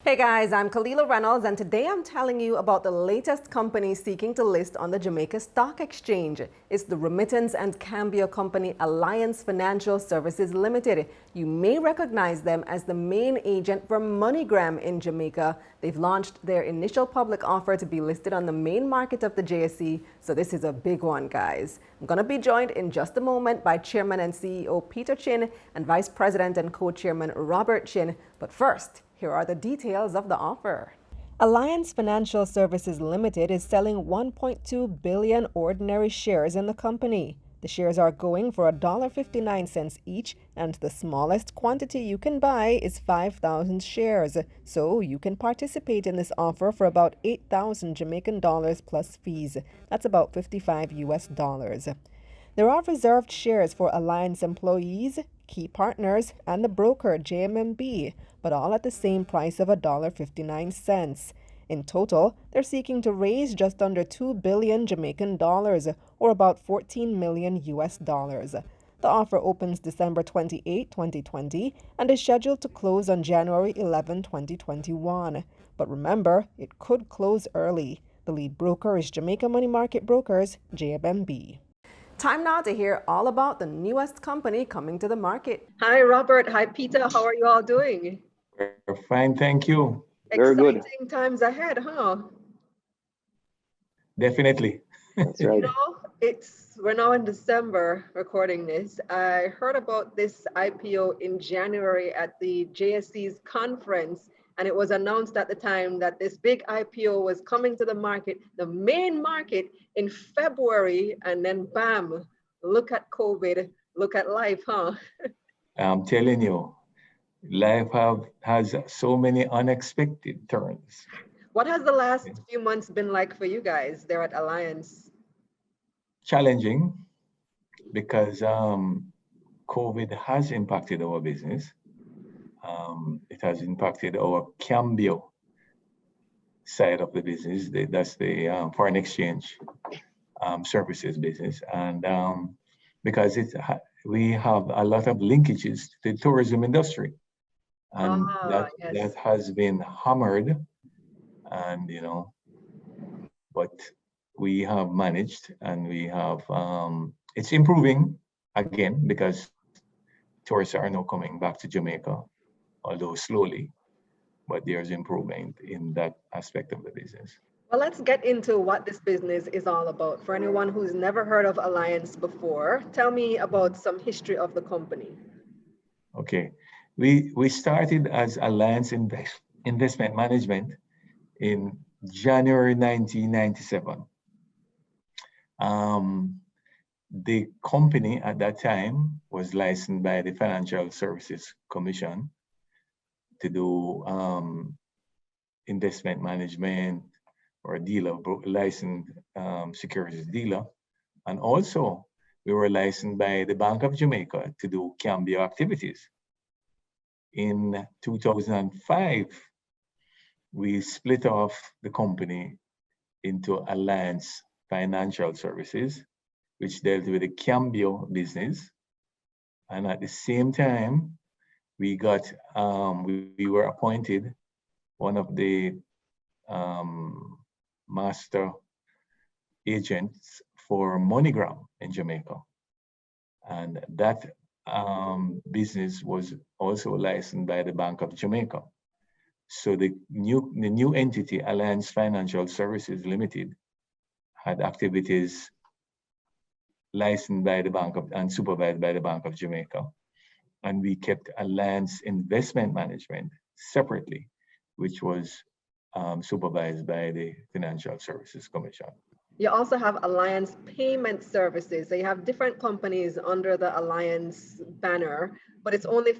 Hey guys, I'm Kalila Reynolds, and today I'm telling you about the latest company seeking to list on the Jamaica Stock Exchange. It's the remittance and cambio company Alliance Financial Services Limited. You may recognize them as the main agent for MoneyGram in Jamaica. They've launched their initial public offer to be listed on the main market of the JSE, so this is a big one, guys. I'm going to be joined in just a moment by Chairman and CEO Peter Chin and Vice President and Co-Chairman Robert Chin. But first, here are the details of the offer. Alliance Financial Services Limited is selling 1.2 billion ordinary shares in the company. The shares are going for $1.59 each, and the smallest quantity you can buy is 5,000 shares. So you can participate in this offer for about 8,000 Jamaican dollars plus fees. That's about $55 US. There are reserved shares for Alliance employees, key partners, and the broker JMMB, but all at the same price of $1.59. In total, they're seeking to raise just under 2 billion Jamaican dollars, or about 14 million US dollars. The offer opens December 28, 2020, and is scheduled to close on January 11, 2021. But remember, it could close early. The lead broker is Jamaica Money Market Brokers, JMMB. Time now to hear all about the newest company coming to the market. Hi, Robert. Hi, Peter. How are you all doing? We're fine, thank you. Very good. Exciting times ahead, huh? Definitely. That's right. We're now in December recording this. I heard about this IPO in January at the JSE's conference, and it was announced at the time that this big IPO was coming to the market, the main market, in February, and then bam, look at COVID, look at life, huh? I'm telling you, life has so many unexpected turns. What has the last few months been like for you guys there at Alliance? Challenging, because COVID has impacted our business. It has impacted our cambio side of the business. That's the foreign exchange services business. And because we have a lot of linkages to the tourism industry. And that has been hammered, and but we have managed, and we have it's improving again because tourists are now coming back to Jamaica, although slowly, but there's improvement in that aspect of the business. Well, let's get into what this business is all about. For anyone who's never heard of Alliance before, tell me about some history of the company. Okay. We started as Alliance Investment Management in January 1997. The company at that time was licensed by the Financial Services Commission to do investment management, or a dealer, licensed securities dealer. And also we were licensed by the Bank of Jamaica to do cambio activities. In 2005, we split off the company into Alliance Financial Services, which dealt with the cambio business. And at the same time, we got, we were appointed one of the master agents for MoneyGram in Jamaica. And that business was also licensed by the Bank of Jamaica. So the new entity, Alliance Financial Services Limited, had activities licensed by the Bank of and supervised by the Bank of Jamaica. And we kept Alliance Investment Management separately, which was supervised by the Financial Services Commission. You also have Alliance Payment Services. So you have different companies under the Alliance banner, but it's only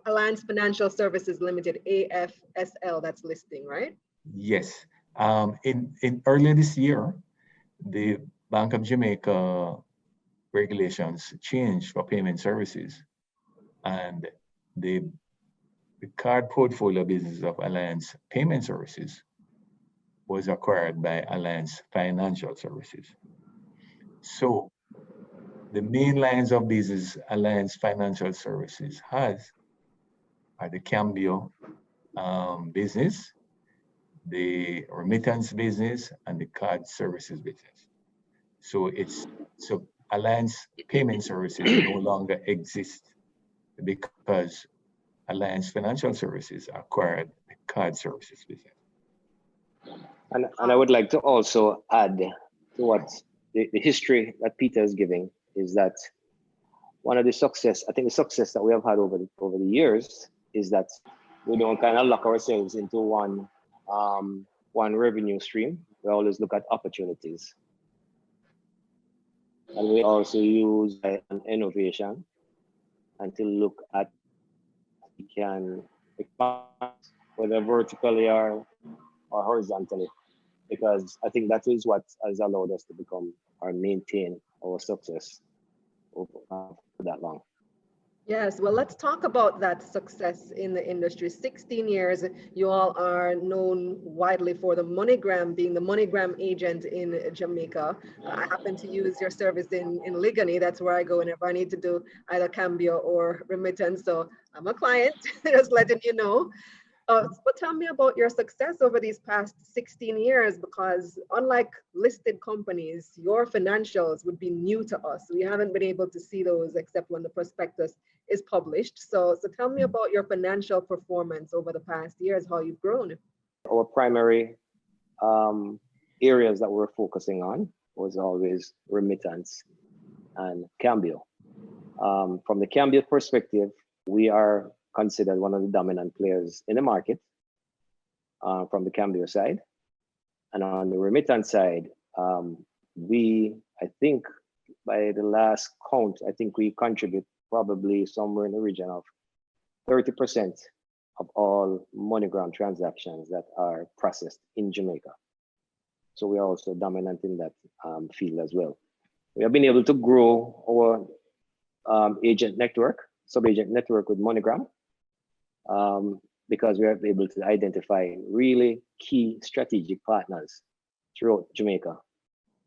Alliance Financial Services Limited, AFSL, that's listing, right? Yes. In earlier this year, the Bank of Jamaica regulations changed for payment services, and the card portfolio business of Alliance Payment Services was acquired by Alliance Financial Services. So the main lines of business Alliance Financial Services has are the cambio business, the remittance business, and the card services business. So Alliance Payment Services no longer exists because Alliance Financial Services acquired the card services business. And I would like to also add to what the history that Peter is giving is that one of the success, I think the success that we have had over the years is that we don't kind of lock ourselves into one revenue stream. We always look at opportunities. And we also use an innovation and to look at we can expand whether vertically or horizontally, because I think that is what has allowed us to become or maintain our success for that long. Yes, well, let's talk about that success in the industry. 16 years, you all are known widely for the MoneyGram, being the MoneyGram agent in Jamaica. I happen to use your service in Ligani. That's where I go whenever I need to do either cambio or remittance. So I'm a client, just letting you know. But tell me about your success over these past 16 years, because unlike listed companies, your financials would be new to us. We haven't been able to see those except when the prospectus is published. So tell me about your financial performance over the past years, how you've grown. Our primary areas that we're focusing on was always remittance and cambio. From the cambio perspective, we are considered one of the dominant players in the market from the cambio side. And on the remittance side, I think by the last count, I think we contribute probably somewhere in the region of 30% of all MoneyGram transactions that are processed in Jamaica. So we are also dominant in that field as well. We have been able to grow our agent network, sub-agent network with MoneyGram, because we are able to identify really key strategic partners throughout Jamaica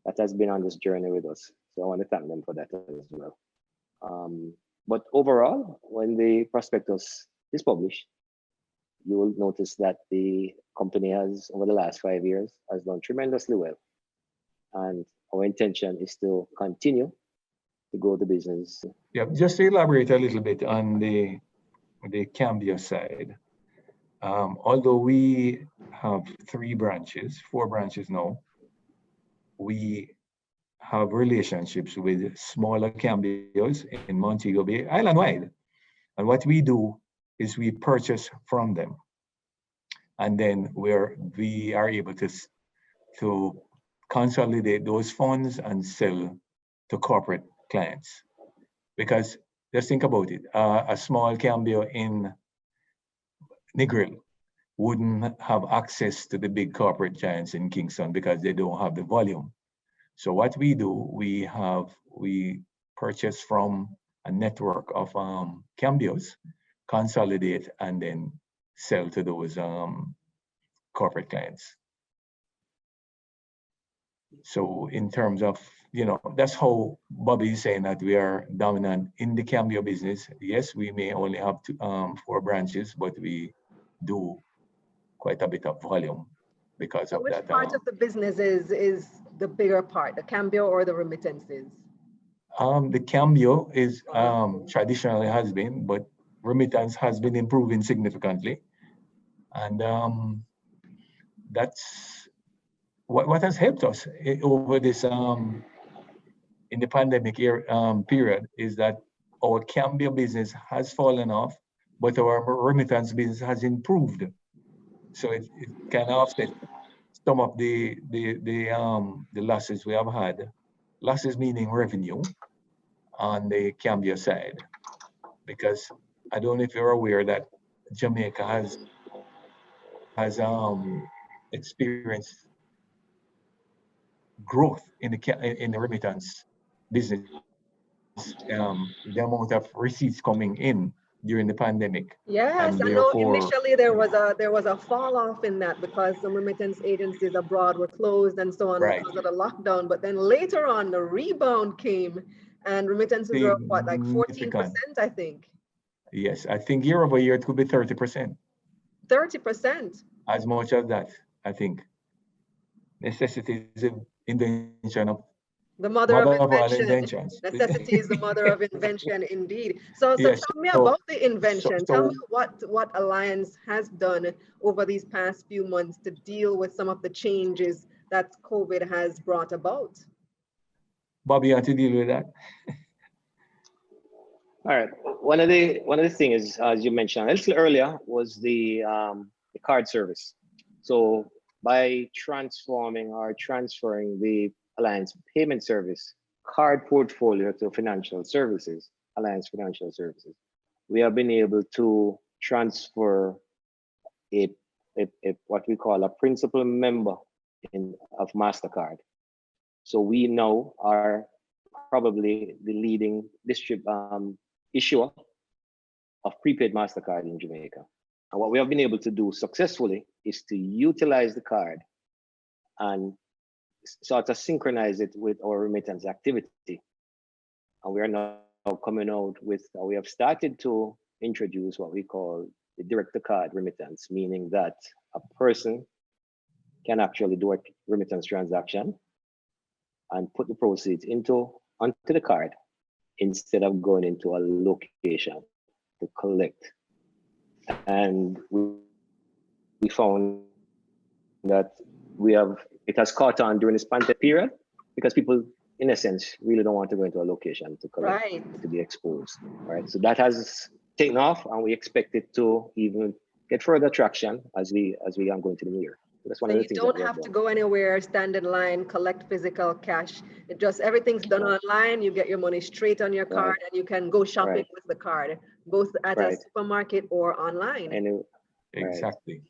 that has been on this journey with us. So I want to thank them for that as well. But overall, when the prospectus is published, you will notice that the company has, over the last 5 years, has done tremendously well. And our intention is to continue to grow the business. Yeah, just to elaborate a little bit on the cambio side. Although we have 4 branches now, we have relationships with smaller cambios in Montego Bay, island-wide. And what we do is we purchase from them. And then we are able to consolidate those funds and sell to corporate clients. Because just think about it, a small cambio in Negril wouldn't have access to the big corporate giants in Kingston because they don't have the volume. So what we do, we purchase from a network of cambios, consolidate, and then sell to those corporate clients. So in terms of, that's how Bobby is saying that we are dominant in the cambio business. Yes, we may only have 4 branches, but we do quite a bit of volume because of that. Which part of the business is the bigger part, the cambio or the remittances? The cambio is traditionally has been, but remittance has been improving significantly. And that's what has helped us over this in the pandemic period, is that our cambio business has fallen off, but our remittance business has improved. So it can offset some of the losses we have had. Losses meaning revenue on the cambio side, because I don't know if you're aware that Jamaica has experienced growth in the remittance business. The amount of receipts coming in during the pandemic. Yes, I know initially there was a fall off in that because some remittance agencies abroad were closed and so on because of the lockdown. But then later on, the rebound came and remittances were what, like 14%, I think. Yes, I think year over year it could be 30%. 30%. As much as that, I think. Necessity is the invention of The mother of mother of all invention. inventions. Necessity is the mother of invention, indeed. So Yes. tell me So, about the invention. Tell so me what Alliance has done over these past few months to deal with some of the changes that COVID has brought about. Bobby, you have to deal with that. All right. One of the things, as you mentioned a little earlier, was the card service. So by transforming or transferring the Alliance payment service card portfolio to Financial Services, Alliance Financial Services, we have been able to transfer a what we call a principal member of MasterCard. So we now are probably the leading issuer of prepaid MasterCard in Jamaica. And what we have been able to do successfully is to utilize the card and sort of synchronize it with our remittance activity. And we are now coming out with, we have started to introduce what we call the direct-to-card remittance, meaning that a person can actually do a remittance transaction and put the proceeds onto the card instead of going into a location to collect. And we found that it has caught on during this pandemic period because people, in a sense, really don't want to go into a location to collect, Right. to be exposed, right? So that has taken off, and we expect it to even get further traction as we are going to the new year. So that's one of the things. You don't have to go anywhere, stand in line, collect physical cash. Everything's done online. You get your money straight on your card, and you can go shopping with the card, both at a supermarket or online. Exactly.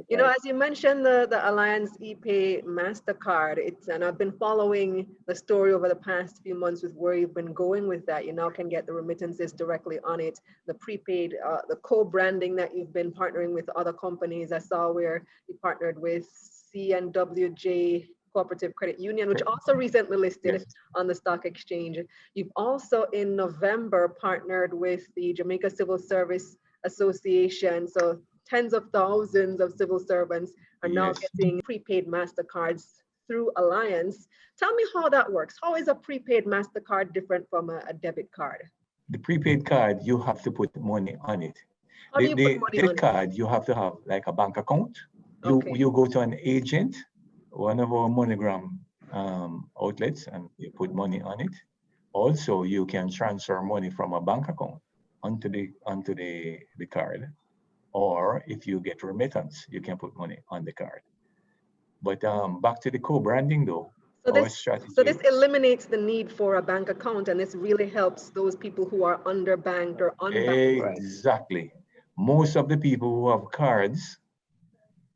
You know, as you mentioned, the Alliance ePay MasterCard, and I've been following the story over the past few months with where you've been going with that. You now can get the remittances directly on it, the prepaid, the co-branding that you've been partnering with other companies. I saw where you partnered with CNWJ Cooperative Credit Union, which also recently listed on the stock exchange. You've also in November partnered with the Jamaica Civil Service Association. So tens of thousands of civil servants are now getting prepaid MasterCards through Alliance. Tell me how that works. How is a prepaid MasterCard different from a debit card? The prepaid card, you have to put money on it. How do you put money on debit card, you have to have like a bank account. You go to an agent, one of our MoneyGram outlets, and you put money on it. Also, you can transfer money from a bank account onto the card. Or if you get remittance, you can put money on the card. But back to the co-branding though, so this eliminates the need for a bank account, and this really helps those people who are underbanked or unbanked. Exactly. Most of the people who have cards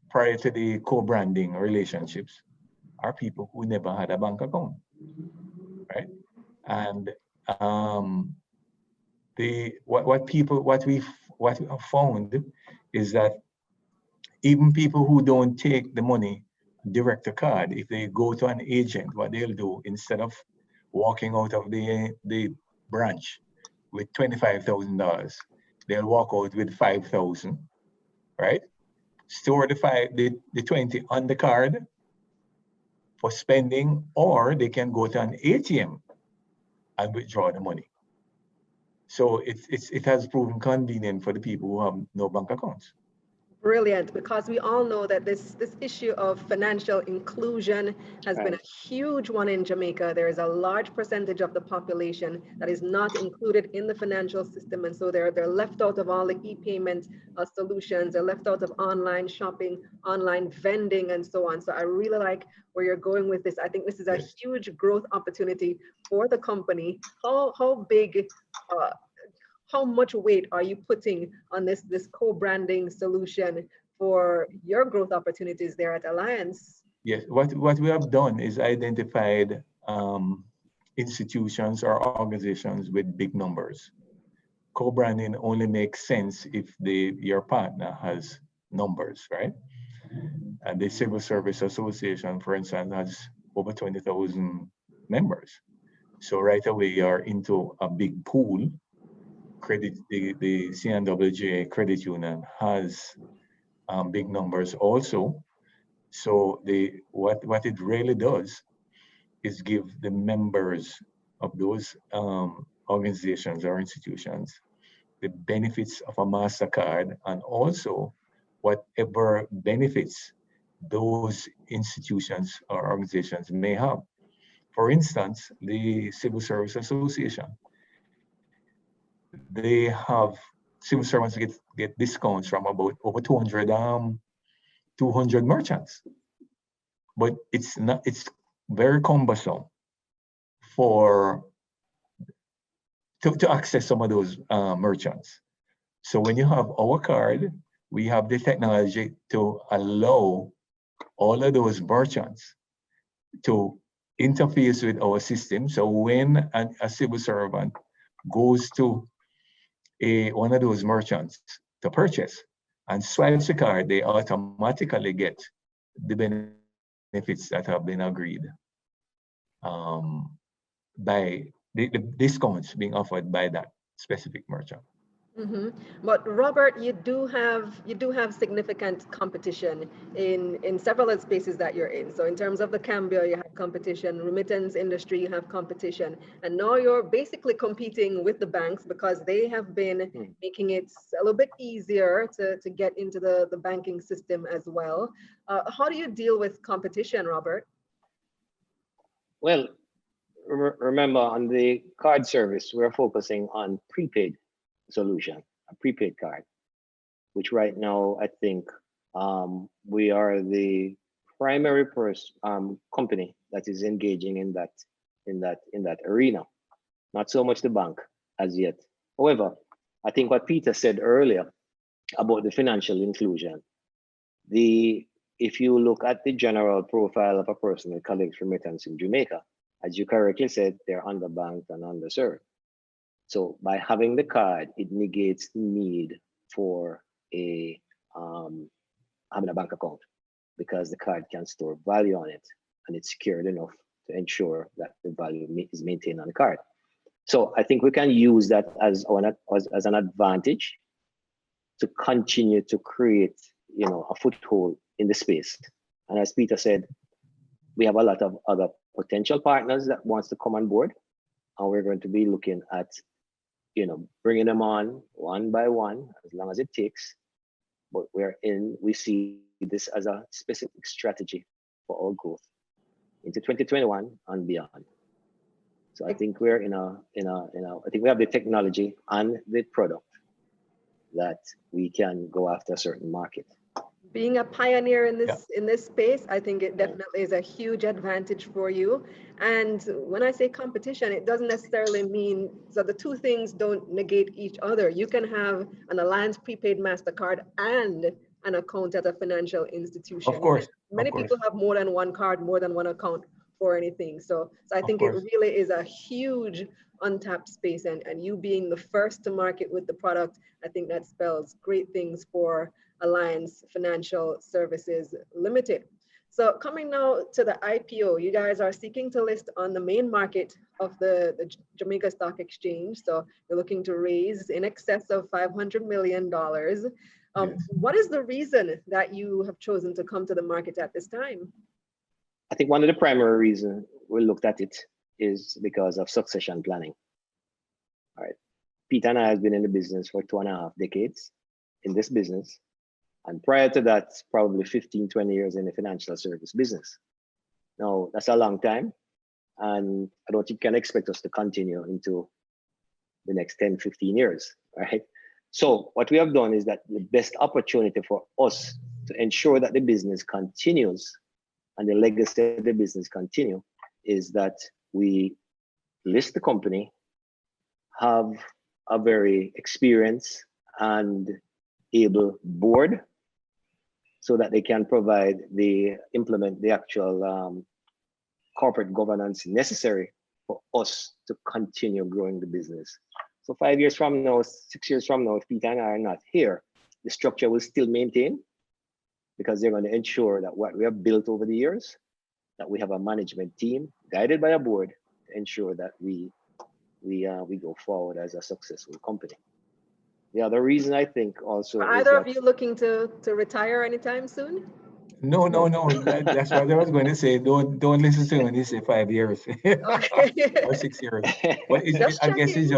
prior to the co-branding relationships are people who never had a bank account, right? And what we have found is that even people who don't take the money direct to card, if they go to an agent, what they'll do, instead of walking out of the branch with $25,000, they'll walk out with 5,000, right? Store the 20 on the card for spending, or they can go to an ATM and withdraw the money. So it has proven convenient for the people who have no bank accounts. Brilliant, because we all know that this issue of financial inclusion has been a huge one in Jamaica. There is a large percentage of the population that is not included in the financial system, and so they're left out of all the e-payment solutions. They're left out of online shopping, online vending, and so on. So I really like where you're going with this. I think this is a huge growth opportunity for the company. How big? How much weight are you putting on this co-branding solution for your growth opportunities there at Alliance? Yes, what we have done is identified institutions or organizations with big numbers. Co-branding only makes sense if your partner has numbers, right? And the Civil Service Association, for instance, has over 20,000 members. So right away, you're into a big pool. The CNWJ Credit Union has big numbers also. So what it really does is give the members of those organizations or institutions the benefits of a MasterCard, and also whatever benefits those institutions or organizations may have. For instance, the Civil Service Association, they have civil servants get discounts from about over 200 merchants. But it's very cumbersome to access some of those merchants. So when you have our card, we have the technology to allow all of those merchants to interface with our system. So when a civil servant goes to one of those merchants to purchase and swipes the card, they automatically get the benefits that have been agreed by the discounts being offered by that specific merchant. Mm-hmm. But Robert, you do have significant competition in several of the spaces that you're in. So in terms of the cambio, you have competition, remittance industry, you have competition, and now you're basically competing with the banks because they have been making it a little bit easier to get into the banking system as well. How do you deal with competition, Robert? Well, remember on the card service, we're focusing on prepaid solution, a prepaid card, which right now I think we are the primary company that is engaging in that arena. Not so much the bank as yet. However, I think what Peter said earlier about the financial inclusion, if you look at the general profile of a person that collects remittance in Jamaica, as you correctly said, they're underbanked and underserved. So by having the card, it negates the need for having a bank account, because the card can store value on it and it's secured enough to ensure that the value is maintained on the card. So I think we can use that as an advantage to continue to create, a foothold in the space. And as Peter said, we have a lot of other potential partners that wants to come on board, and we're going to be looking at bringing them on one by one, as long as it takes. But we see this as a specific strategy for our growth into 2021 and beyond. So I think we're I think we have the technology and the product that we can go after a certain market. Being a pioneer in this space, I think it definitely is a huge advantage for you. And when I say competition, it doesn't necessarily mean, so the two things don't negate each other. You can have an Alliance prepaid MasterCard and an account at a financial institution. Of course. Many people have more than one card, more than one account for anything. So I think it really is a huge untapped space, and you being the first to market with the product, I think that spells great things for Alliance Financial Services Limited. So coming now to the IPO, you guys are seeking to list on the main market of the Jamaica Stock Exchange. So you're looking to raise in excess of $500 million. Yes. What is the reason that you have chosen to come to the market at this time? I think one of the primary reasons we looked at it is because of succession planning. All right. Peter and I have been in the business for 2.5 decades in this business. And prior to that, probably 15, 20 years in the financial service business. Now, that's a long time. And I don't think you can expect us to continue into the next 10, 15 years, right? So what we have done is that the best opportunity for us to ensure that the business continues and the legacy of the business continue is that we list the company, have a very experienced and able board, so that they can implement the actual corporate governance necessary for us to continue growing the business. So 5 years from now, 6 years from now, if Peter and I are not here, the structure will still maintain, because they're going to ensure that what we have built over the years, that we have a management team guided by a board to ensure that we go forward as a successful company. the other reason I think also Are is either of that you looking to retire anytime soon? No. That's what I was going to say. Don't listen to when you say 5 years Okay. or 6 years. But Just I guess checking.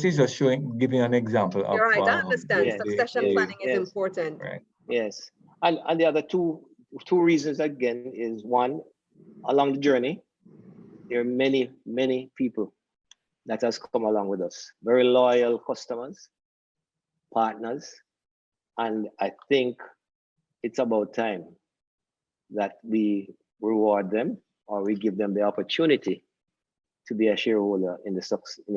he's just giving an example of You're right. I understand. yes, Succession yes, planning is yes, important. right. yes. And the other two reasons again is one, along the journey, there are many people that has come along with us, very loyal customers, partners, and I think it's about time that we reward them or we give them the opportunity to be a shareholder in the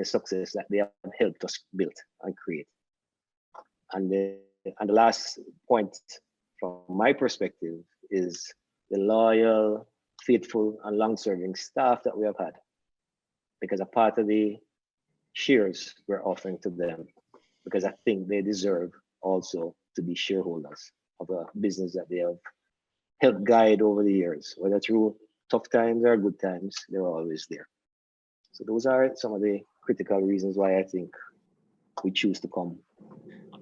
success that they have helped us build and create. And the last point from my perspective is the loyal, faithful, and long-serving staff that we have had, because a part of the shares we're offering to them, because I think they deserve also to be shareholders of a business that they have helped guide over the years, whether through tough times or good times, they're always there. So those are some of the critical reasons why I think we choose to come.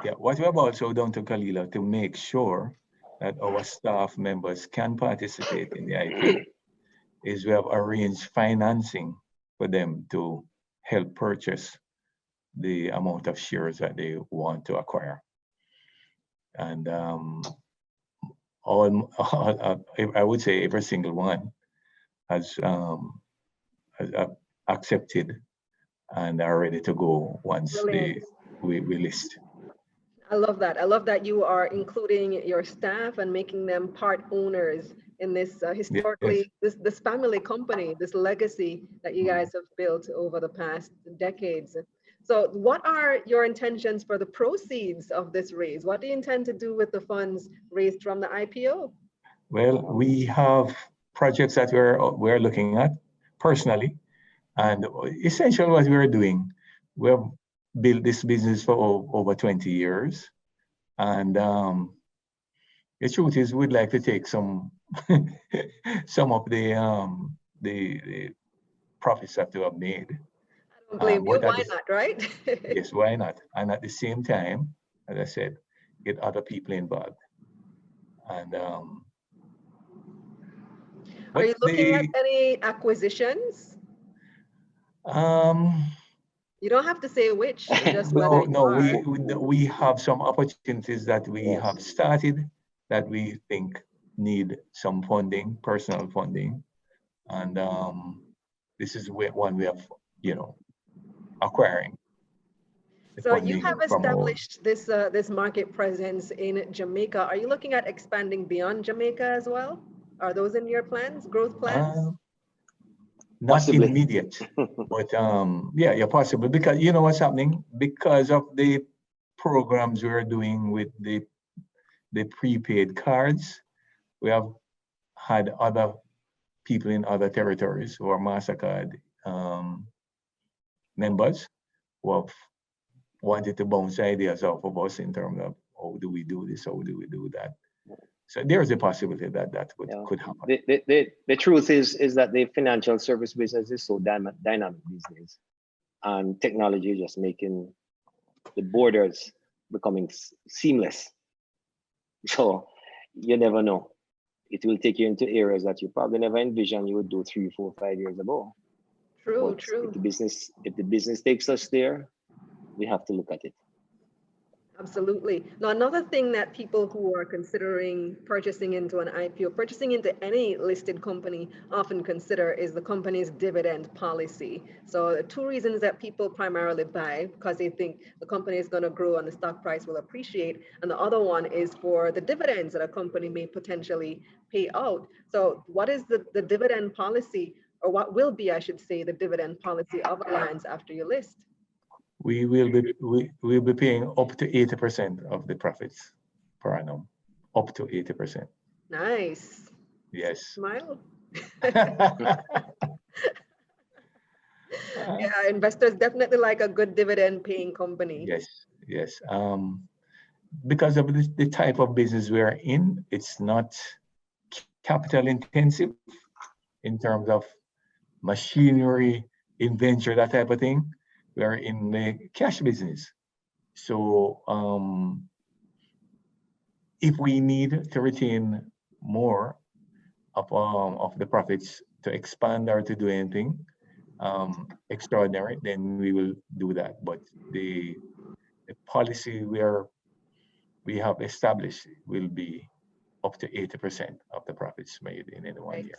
Yeah, what we have also done to Kalila to make sure that our staff members can participate in the IPO is we have arranged financing for them to help purchase the amount of shares that they want to acquire. And I would say every single one has accepted and are ready to go once we list. I love that. I love that you are including your staff and making them part owners in this historically, this family company, this legacy that you guys have built over the past decades. So what are your intentions for the proceeds of this raise? What do you intend to do with the funds raised from the IPO? Well, we have projects that we're looking at personally, and essentially what we're doing, we have built this business for over 20 years, and the truth is we'd like to take some some of the profits that we have made. I don't blame you. Why not, right? Yes, why not? And at the same time, as I said, get other people involved. And are you looking at any acquisitions? You don't have to say which, just we have some opportunities that we have started that we think need some funding, personal funding, and this is one we have, acquiring. So you have established this market presence in Jamaica. Are you looking at expanding beyond Jamaica as well? Are those in your plans, growth plans? Not possibly. Immediate, but yeah, possible, because you know what's happening because of the programs we're doing with the prepaid cards. We have had other people in other territories who are MasterCard members who have wanted to bounce ideas off of us in terms of how do we do this, how do we do that. So there's a possibility that could happen. The truth is that the financial service business is so dynamic these days, and technology is just making the borders becoming seamless. So you never know. It will take you into areas that you probably never envisioned you would do 3, 4, 5 years ago. True. If the business takes us there, we have to look at it. Absolutely. Now, another thing that people who are considering purchasing into an IPO, purchasing into any listed company often consider is the company's dividend policy. So the two reasons that people primarily buy, because they think the company is going to grow and the stock price will appreciate. And the other one is for the dividends that a company may potentially pay out. So what is the dividend policy, or what will be, I should say, the dividend policy of Alliance after you list? We will be paying up to 80% of the profits per annum, up to 80%. Nice. Yes. Smile. Yeah, investors definitely like a good dividend paying company. Yes. Because of the type of business we are in, it's not capital intensive in terms of machinery, inventory, that type of thing. we are in the cash business. So if we need to retain more of the profits to expand or to do anything extraordinary, then we will do that. But the policy we have established will be up to 80% of the profits made in any one year.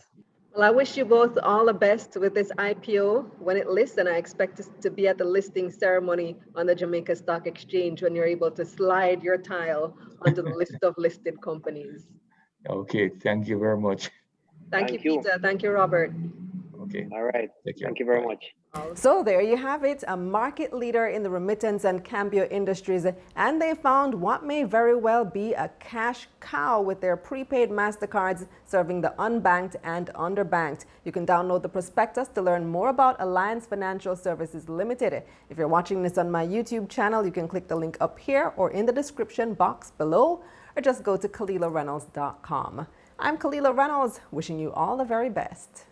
Well, I wish you both all the best with this IPO when it lists, and I expect to be at the listing ceremony on the Jamaica Stock Exchange when you're able to slide your tile onto the list of listed companies. Okay, thank you very much. Thank you, Peter. Thank you, Robert. Okay. All right. Take care. Thank you very Bye. much. So there you have it, a market leader in the remittance and cambio industries, and they found what may very well be a cash cow with their prepaid MasterCards serving the unbanked and underbanked. You can download the prospectus to learn more about Alliance Financial Services Limited. If you're watching this on my YouTube channel, you can click the link up here or in the description box below, or just go to KalilaReynolds.com. I'm Kalila Reynolds, wishing you all the very best.